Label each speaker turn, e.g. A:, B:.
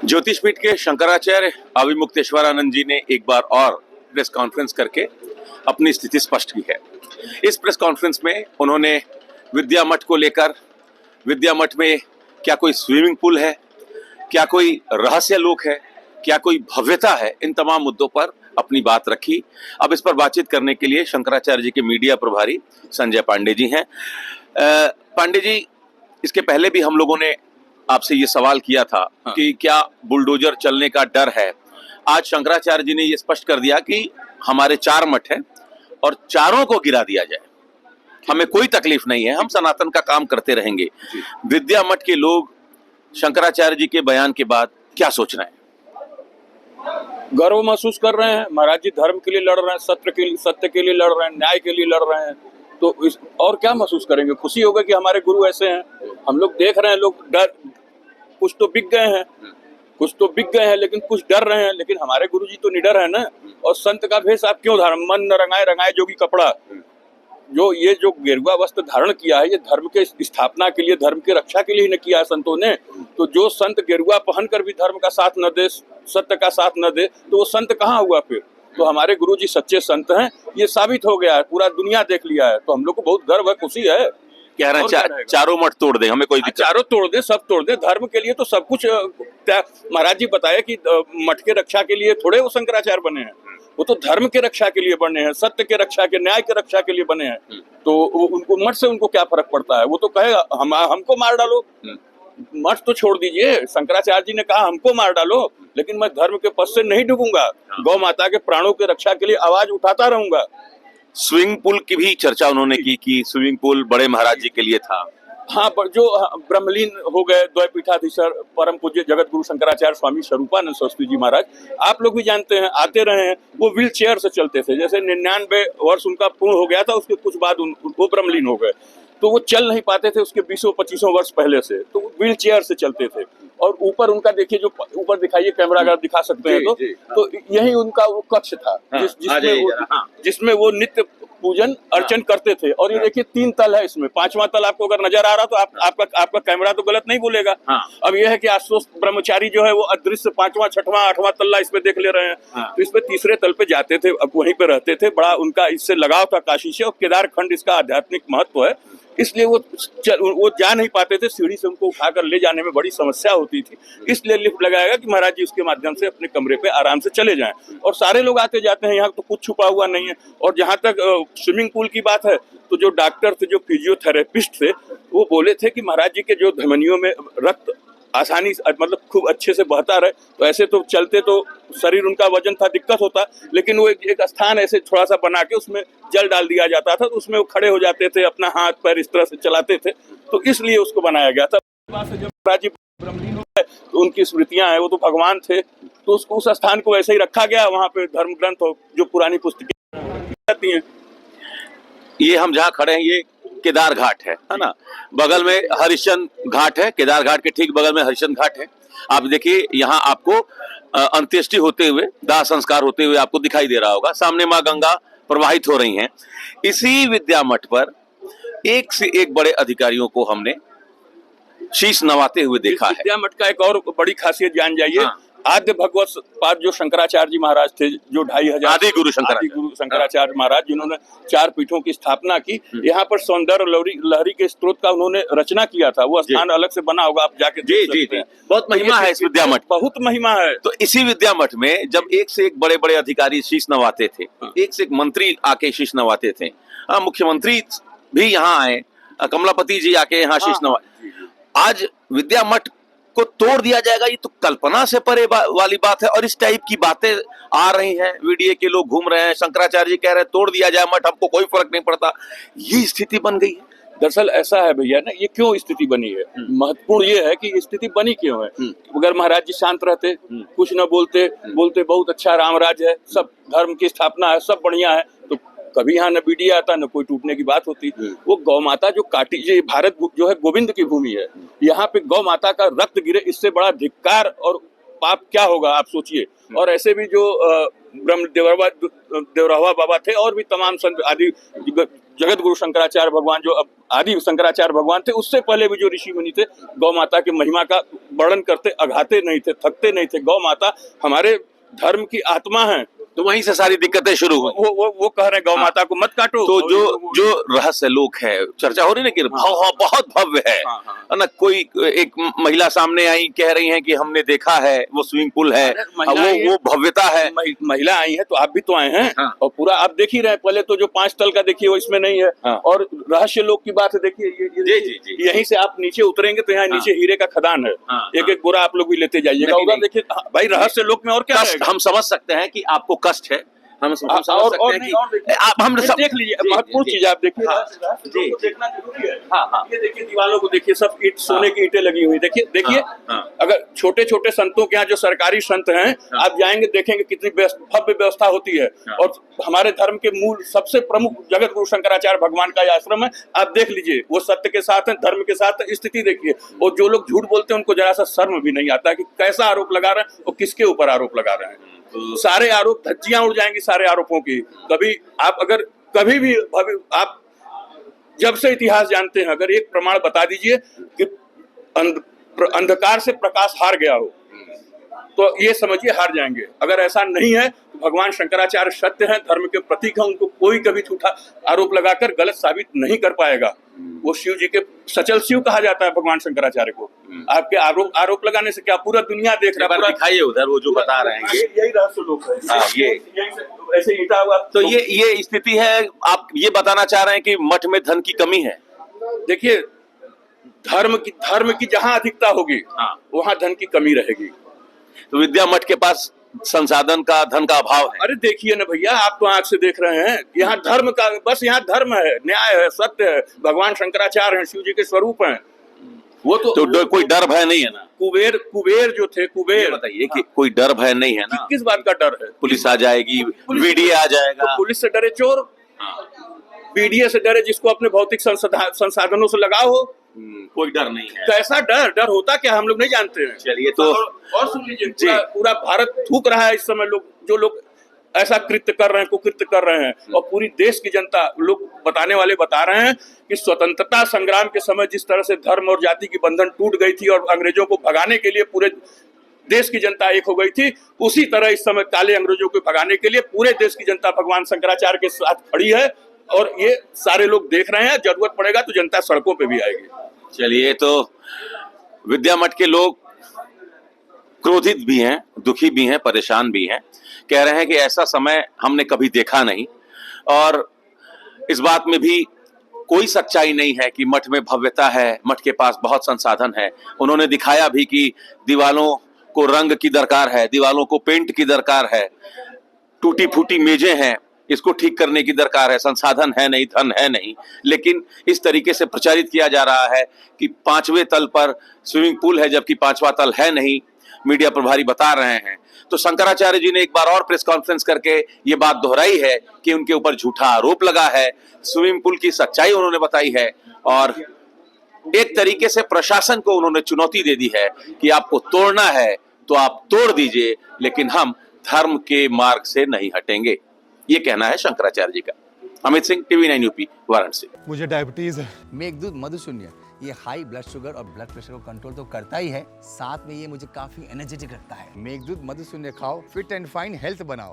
A: ज्योतिष पीठ के शंकराचार्य अविमुक्तेश्वरानंद जी ने एक बार और प्रेस कॉन्फ्रेंस करके अपनी स्थिति स्पष्ट की है। इस प्रेस कॉन्फ्रेंस में उन्होंने विद्या मठ को लेकर, विद्या मठ में क्या कोई स्विमिंग पूल है, क्या कोई रहस्य लोक है, क्या कोई भव्यता है, इन तमाम मुद्दों पर अपनी बात रखी। अब इस पर बातचीत करने के लिए शंकराचार्य जी के मीडिया प्रभारी संजय पांडे जी हैं। पांडे जी, इसके पहले भी हम लोगों ने आपसे ये सवाल किया था कि क्या बुलडोजर चलने का डर है। आज शंकराचार्य जी ने ये स्पष्ट कर दिया कि हमारे 4 मठ हैं और चारों को गिरा दिया जाए, हमें कोई तकलीफ नहीं है, हम सनातन का काम करते रहेंगे। विद्या मठ के लोग शंकराचार्य जी के बयान के बाद क्या सोच रहे हैं?
B: गर्व महसूस कर रहे हैं। महाराज जी धर्म के लिए लड़ रहे हैं, सत्य के लिए लड़ रहे हैं, न्याय के लिए लड़ रहे हैं। तो और क्या महसूस करेंगे? खुशी होगा कि हमारे गुरु ऐसे हैं। हम लोग देख रहे हैं, लोग डर, कुछ तो बिक गए हैं, लेकिन कुछ डर रहे हैं। लेकिन हमारे गुरु जी तो निडर है ना। और संत का भेष आप क्यों धारण? मन न रंगाए जोगी कपड़ा। जो गेरुआ वस्त्र धारण किया है, ये धर्म के स्थापना के लिए, धर्म की रक्षा के लिए ही न किया है संतों ने। तो जो संत गेरुआ पहनकर भी धर्म का साथ न दे, सत्य का साथ न दे, तो वो संत कहाँ हुआ फिर? तो हमारे गुरु जी सच्चे संत हैं, ये साबित हो गया है, पूरा दुनिया देख लिया है। तो हम लोग को बहुत गर्व है, खुशी है।
A: कह रहे हैं चारों मठ तोड़ दें, हमें कोई दिक्कत?
B: चारों तोड़ दे, सब तोड़ दे, धर्म के लिए तो सब कुछ। महाराज जी बताया कि मठ के रक्षा के लिए थोड़े वो शंकराचार्य बने हैं, वो तो धर्म के रक्षा के लिए बने हैं, सत्य के रक्षा के, न्याय के रक्षा के लिए बने हैं। तो उनको मठ से उनको क्या फर्क पड़ता है? वो तो कहेगा हमको मार डालो, मठ तो छोड़ दीजिए। शंकराचार्य जी ने कहा हमको मार डालो, लेकिन मैं धर्म के पथ से नहीं डूबूंगा, गौ माता के प्राणों की रक्षा के लिए आवाज उठाता रहूंगा।
A: स्विमिंग पूल की भी चर्चा उन्होंने की कि स्विमिंग पूल बड़े महाराज जी के लिए था।
B: हाँ, पर जो ब्रह्मलीन हो गए द्वैपीठाधीश्वर परम पूज्य जगत गुरु शंकराचार्य स्वामी स्वरूपानंद सरस्वती जी महाराज, आप लोग भी जानते हैं, आते रहे हैं। वो व्हील चेयर से चलते थे। जैसे 99 वर्ष उनका पूर्ण हो गया था, उसके कुछ बाद वो ब्रह्मलीन हो गए। तो वो चल नहीं पाते थे उसके 20-25 वर्ष पहले से, तो व्हील चेयर से चलते थे। और ऊपर उनका देखिए, जो ऊपर दिखाइए, कैमरा अगर दिखा सकते हैं तो यही उनका वो कक्ष था, जिसमें वो नित्य पूजन अर्चन करते थे। और ये देखिए 3 तल है इसमें, 5वां तल आपको अगर नजर आ रहा तो आपका कैमरा तो गलत नहीं बोलेगा। अब यह है कि आश्वस्त ब्रह्मचारी जो है वो अदृश्य 5वां, 6वां, 8वां तल्ला इसमें देख ले रहे हैं। तो इसमें तीसरे तल पे जाते थे, अब वहीं पे रहते थे। बड़ा उनका इससे लगाव था काशी से, और केदार खंड इसका आध्यात्मिक महत्व है, इसलिए वो जा नहीं पाते थे। सीढ़ी से उनको उठाकर ले जाने में बड़ी समस्या होती थी, इसलिए लिफ्ट लगाया कि महाराज जी उसके माध्यम से अपने कमरे पे आराम से चले जाएं। और सारे लोग आते जाते हैं, यहाँ तो कुछ छुपा हुआ नहीं है। और जहाँ तक स्विमिंग पूल की बात है, तो जो डॉक्टर थे, जो फिजियोथेरेपिस्ट थे, वो बोले थे कि महाराज जी के जो धमनियों में रक्त आसानी से, मतलब खूब अच्छे से बहता रहे। तो ऐसे तो चलते तो शरीर उनका वजन था, दिक्कत होता, लेकिन वो एक स्थान ऐसे थोड़ा सा बना के उसमें जल डाल दिया जाता था, तो उसमें वो खड़े हो जाते थे, अपना हाथ पैर इस तरह से चलाते थे। तो इसलिए उसको बनाया गया था। जब महाराज जी ब्रह्मलीन हो गए तो उनकी स्मृतियां हैं, वो तो भगवान थे, तो उस स्थान को वैसे ही रखा गया। वहाँ पे धर्म ग्रंथ हो, जो पुरानी पुस्तकें रहती हैं।
A: ये हम जहाँ खड़े हैं, ये केदार घाट है ना। बगल में हरिश्चंद्र घाट है, केदार घाट के ठीक बगल में हरिश्चंद्र घाट है। आप देखिए, यहाँ आपको अंत्येष्टि होते हुए, दाह संस्कार होते हुए आपको दिखाई दे रहा होगा। सामने माँ गंगा प्रवाहित हो रही हैं। इसी विद्या मठ पर एक से एक बड़े अधिकारियों को हमने शीश नवाते हुए देखा है।
B: विद्या मठ का एक और बड़ी खासियत जान जाइए। आद्य भगवत पाद जो शंकराचार्य जी महाराज थे, जो 2500
A: आदि गुरु
B: शंकराचार्य महाराज, जिन्होंने 4 पीठों की स्थापना की, यहाँ पर सौंदर्य लहरी के स्त्रोत का उन्होंने रचना किया था। वो स्थान अलग से बना होगा, आप जाके देख सकते हैं।
A: बहुत महिमा है इस विद्या मठ,
B: बहुत महिमा है।
A: तो इसी विद्या मठ में जब एक से एक बड़े बड़े अधिकारी शीश नवाते थे, एक से एक मंत्री आके शीश नवाते थे, मुख्यमंत्री भी यहाँ आए, कमलापति जी आके यहाँ शीश नवाए। आज विद्या मठ को तोड़ दिया जाएगा, ये तो कल्पना से परे वाली बात है। और इस टाइप की बातें आ रही हैं, मीडिया के लोग घूम रहे हैं, शंकराचार्य जी कह रहे हैं तोड़ दिया जाए मठ, हमको कोई फर्क नहीं पड़ता। ये स्थिति बन गई है।
B: दरअसल ऐसा है भैया ना, ये क्यों स्थिति बनी है, महत्वपूर्ण ये है कि स्थिति बनी क्यों है। अगर महाराज जी शांत रहते, कुछ न बोलते बहुत अच्छा रामराज है, सब धर्म की स्थापना है, सब बढ़िया है, तो कभी यहाँ न बीडी आता, न कोई टूटने की बात होती। वो गौ माता जो काटी, ये भारत जो है गोविंद की भूमि है, यहाँ पे गौ माता का रक्त गिरे, इससे बड़ा धिक्कार और पाप क्या होगा, आप सोचिए। और ऐसे भी जो ब्रह्म देवरवा बाबा थे और भी तमाम संत आदि जगत गुरु शंकराचार्य भगवान जो अब आदि शंकराचार्य भगवान थे, उससे पहले भी जो ऋषि मुनि थे गौ माता की महिमा का वर्णन करते, अघाते नहीं थे, थकते नहीं थे। गौ माता हमारे धर्म की आत्मा है।
A: तो वहीं से सारी दिक्कतें शुरू हुई।
B: वो कह रहे हैं गौ माता को मत काटो।
A: तो जो रहस्य लोक है, चर्चा हो रही है ना कि बहुत भव्य है ना। कोई एक महिला सामने आई, कह रही हैं कि हमने देखा है वो स्विमिंग पूल है, वो भव्यता है।
B: महिला आई है तो आप भी तो आए हैं और पूरा आप देख ही रहे हैं। पहले तो जो 5 तल का देखिए वो इसमें नहीं है। और रहस्य लोक की बात है, देखिए यहीं से आप नीचे उतरेंगे तो यहाँ नीचे हीरे का खदान है। एक एक बोरा आप लोग भी लेते जाइएगा उधर। देखिए भाई रहस्य लोक में और क्या है।
A: हम समझ सकते हैं कि आपको कष्ट है, हम समझ सकते हैं कि आप हम देख लीजिए
B: महत्वपूर्ण चीज आप देखिए। देखना जरूरी है। ये देखिए दीवालों को देखिए, सब ईंट सोने की ईंटें लगी हुई। देखिए अगर छोटे छोटे संतों के यहाँ जो सरकारी संत हैं, आप जाएंगे देखेंगे कितनी भव्य व्यवस्था होती है। और हमारे धर्म के मूल सबसे प्रमुख जगत गुरु शंकराचार्य भगवान का आश्रम है। आप देख लीजिए, वो सत्य के साथ है, धर्म के साथ है। स्थिति देखिए, और जो लोग झूठ बोलते हैं उनको जरा सा शर्म भी नहीं आता कि कैसा आरोप लगा रहे हैं और किसके ऊपर आरोप लगा रहे हैं। सारे आरोप, धज्जियां उड़ जाएंगी सारे आरोपों की। कभी आप अगर कभी भी आप जब से इतिहास जानते हैं, अगर एक प्रमाण बता दीजिए कि अंधकार से प्रकाश हार गया हो, तो ये समझिए हार जाएंगे। अगर ऐसा नहीं है तो भगवान शंकराचार्य सत्य है, धर्म के प्रतीक है, उनको कोई कभी झूठा आरोप लगाकर गलत साबित नहीं कर पाएगा। वो शिव जी के सचल शिव कहा जाता है भगवान शंकराचार्य को। आपके आरोप लगाने से क्या पूरा दुनिया देख रहा है।
A: दिखाइए उधर वो जो बता रहे हैं,
B: यही रहस्य लोक है।
A: ये
B: ऐसे ईटा हुआ।
A: तो ये स्थिति है। आप ये बताना चाह रहे हैं कि मठ में धन की कमी है।
B: देखिए धर्म की जहां अधिकता होगी वहां धन की कमी रहेगी।
A: तो विद्या मठ के पास संसाधन का, धन का अभाव है।
B: अरे देखिए ना भैया, आप तो आंख से देख रहे हैं। यहाँ धर्म का बस, यहाँ धर्म है, न्याय है, सत्य है, भगवान शंकराचार्य हैं, शिव जी के स्वरूप हैं। वो तो
A: कोई डर भय नहीं है ना।
B: कुबेर जो थे, कुबेर
A: बताइए कि कोई डर भय नहीं है ना।
B: किस बात का डर है?
A: पुलिस आ जाएगी, वीडियो आ जाएगा।
B: तो पुलिस से डरे चोर, वीडियो से डरे जिसको अपने भौतिक संसाधनों से लगाव हो।
A: कोई डर नहीं है।
B: कैसा डर होता क्या हम लोग नहीं जानते हैं।
A: चलिए तो
B: और सुन लीजिए, पूरा भारत थूक रहा है इस समय। जो लोग ऐसा कृत्य कर रहे हैं, कुकृत्य कर रहे हैं, और पूरी देश की जनता, लोग बताने वाले बता रहे हैं कि स्वतंत्रता संग्राम के समय जिस तरह से धर्म और जाति की बंधन टूट गई थी और अंग्रेजों को भगाने के लिए पूरे देश की जनता एक हो गई थी, उसी तरह इस समय काले अंग्रेजों को भगाने के लिए पूरे देश की जनता भगवान शंकराचार्य के साथ खड़ी है। और ये सारे लोग देख रहे हैं। जरूरत पड़ेगा तो जनता सड़कों पे भी आएगी।
A: चलिए, तो विद्या मठ के लोग क्रोधित भी हैं, दुखी भी हैं, परेशान भी हैं। कह रहे हैं कि ऐसा समय हमने कभी देखा नहीं, और इस बात में भी कोई सच्चाई नहीं है कि मठ में भव्यता है, मठ के पास बहुत संसाधन है। उन्होंने दिखाया भी कि दीवालों को रंग की दरकार है, दीवालों को पेंट की दरकार है, टूटी फूटी मेजें हैं, इसको ठीक करने की दरकार है। संसाधन है नहीं, धन है नहीं, लेकिन इस तरीके से प्रचारित किया जा रहा है कि 5वें तल पर स्विमिंग पूल है जबकि 5वां तल है नहीं। मीडिया प्रभारी बता रहे हैं। तो शंकराचार्य जी ने एक बार और प्रेस कॉन्फ्रेंस करके ये बात दोहराई है कि उनके ऊपर झूठा आरोप लगा है। स्विमिंग पूल की सच्चाई उन्होंने बताई है, और एक तरीके से प्रशासन को उन्होंने चुनौती दे दी है कि आपको तोड़ना है तो आप तोड़ दीजिए, लेकिन हम धर्म के मार्ग से नहीं हटेंगे। ये कहना है शंकराचार्य जी का। Amit Singh, TV 9 UP, Varanasi.
C: मुझे डायबिटीज है।
D: मेघदूत मधुशून्य ये हाई ब्लड शुगर और ब्लड प्रेशर को कंट्रोल तो करता ही है, साथ में ये मुझे काफी एनर्जेटिक रखता है। मेघदूत मधुशून्य खाओ, फिट एंड फाइन हेल्थ बनाओ।